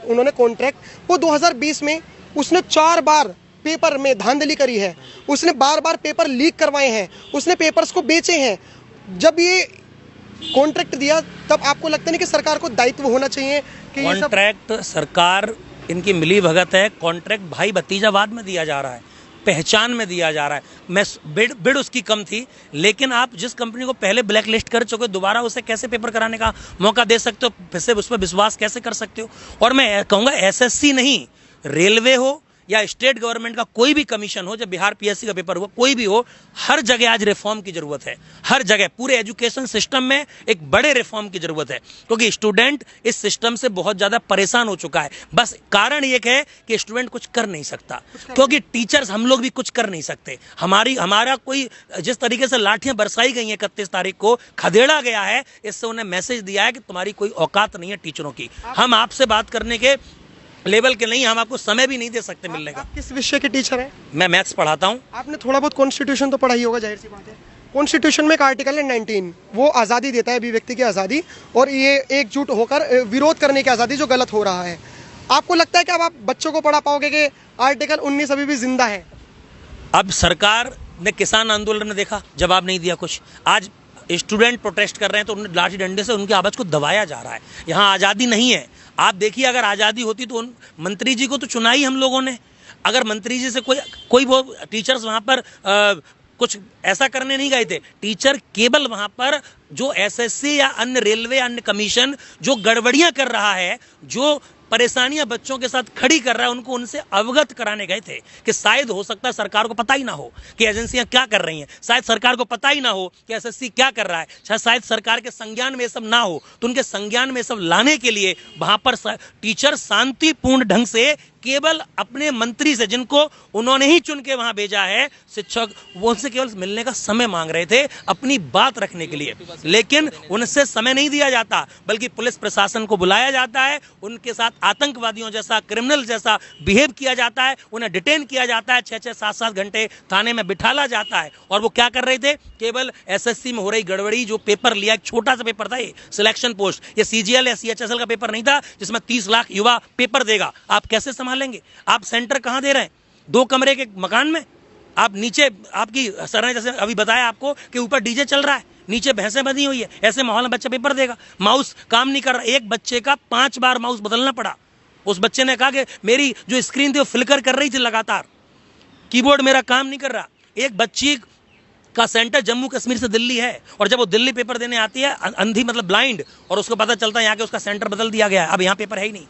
उन्होंने कॉन्ट्रैक्ट वो 2020 में उसने 4 बार पेपर में धांधली करी है, उसने बार बार पेपर लीक करवाए हैं, उसने पेपर्स को बेचे हैं। जब ये कॉन्ट्रैक्ट दिया तब आपको लगता नहीं कि सरकार को दायित्व होना चाहिए कि कॉन्ट्रैक्ट सरकार इनकी मिली भगत है। कॉन्ट्रैक्ट भाई भतीजावाद में दिया जा रहा है, पहचान में दिया जा रहा है। मैं बिड उसकी कम थी, लेकिन आप जिस कंपनी को पहले ब्लैक लिस्ट कर चुके हो दोबारा उसे कैसे पेपर कराने का मौका दे सकते हो, फिर से उस पर विश्वास कैसे कर सकते हो। और मैं कहूँगा एसएससी नहीं, रेलवे हो या स्टेट गवर्नमेंट का कोई भी कमीशन हो, जब बिहार पीएससी का पेपर हुआ कोई भी हो, हर जगह आज रिफॉर्म की जरूरत है। हर जगह पूरे एजुकेशन सिस्टम में एक बड़े रिफॉर्म की जरूरत है, क्योंकि स्टूडेंट इस सिस्टम से बहुत ज्यादा परेशान हो चुका है। बस कारण ये है कि स्टूडेंट कुछ कर नहीं सकता, क्योंकि टीचर्स हम लोग भी कुछ कर नहीं सकते। हमारा कोई जिस तरीके से लाठियां बरसाई गई हैं 31 तारीख को, खदेड़ा गया है, इससे उन्हें मैसेज दिया है कि तुम्हारी कोई औकात नहीं है टीचरों की। हम आपसे बात करने के लेवल के नहीं, हम आपको समय भी नहीं दे सकते मिलने का। आप किस विषय के टीचर हैं? मैं मैथ्स पढ़ाता हूँ। आपने थोड़ा बहुत कॉन्स्टिट्यूशन तो पढ़ा ही होगा, जाहिर सी बात है। कॉन्स्टिट्यूशन में एक आर्टिकल है 19, वो आज़ादी देता है अभिव्यक्ति की आज़ादी और ये एकजुट होकर विरोध करने की आज़ादी, जो गलत हो रहा है। आपको लगता है कि अब आप बच्चों को पढ़ा पाओगे कि आर्टिकल 19 अभी भी जिंदा है? अब सरकार ने किसान आंदोलन में देखा, जवाब नहीं दिया कुछ। आज स्टूडेंट प्रोटेस्ट कर रहे हैं तो उन्हें लाठी डंडे से उनकी आवाज को दबाया जा रहा है। यहाँ आज़ादी नहीं है। आप देखिए, अगर आज़ादी होती तो उन मंत्री जी को तो चुना ही हम लोगों ने। अगर मंत्री जी से कोई वो टीचर्स वहाँ पर कुछ ऐसा करने नहीं गए थे। टीचर केवल वहाँ पर जो एसएससी या अन्य रेलवे अन्य कमीशन जो गड़बड़ियाँ कर रहा है, जो परेशानियां बच्चों के साथ खड़ी कर रहा है, उनको उनसे अवगत कराने गए थे कि शायद हो सकता है सरकार को पता ही ना हो कि एजेंसियां क्या कर रही हैं, शायद सरकार को पता ही ना हो कि एसएससी क्या कर रहा है, शायद सरकार के संज्ञान में ये सब ना हो। तो उनके संज्ञान में सब लाने के लिए वहां पर टीचर शांतिपूर्ण ढंग से केवल अपने मंत्री से, जिनको उन्होंने ही चुन के वहां भेजा है, शिक्षक, वो उनसे केवल मिलने का समय मांग रहे थे अपनी बात रखने के लिए। लेकिन उनसे समय नहीं दिया जाता, बल्कि पुलिस प्रशासन को बुलाया जाता है, उनके साथ आतंकवादियों जैसा, क्रिमिनल जैसा बिहेव किया जाता है, उन्हें डिटेन किया जाता है, 6-6, 7-7 घंटे थाने में बिठाला जाता है। और वो क्या कर रहे थे? केवल एसएससी में हो रही गड़बड़ी, जो पेपर लिया, एक छोटा सा पेपर था ये सिलेक्शन पोस्ट, ये सीजीएल या सीएचएसएल का पेपर नहीं था जिसमें 30 लाख युवा पेपर देगा। आप कैसे संभालेंगे? आप सेंटर कहां दे रहे हैं? 2 कमरे के मकान में। आप नीचे, आपकी सर ने जैसे अभी बताया आपको कि ऊपर डीजे चल रहा है, नीचे भैंसें बंधी हुई है। ऐसे माहौल में बच्चा पेपर देगा, माउस काम नहीं कर रहा। एक बच्चे का 5 बार माउस बदलना पड़ा। उस बच्चे ने कहा कि मेरी जो स्क्रीन थी वो फ्लिकर कर रही थी लगातार, कीबोर्ड मेरा काम नहीं कर रहा। एक बच्ची का सेंटर जम्मू कश्मीर से दिल्ली है, और जब वो दिल्ली पेपर देने आती है, अंधी मतलब ब्लाइंड, और उसको पता चलता है यहाँ के उसका सेंटर बदल दिया गया है, अब यहाँ पेपर है ही नहीं।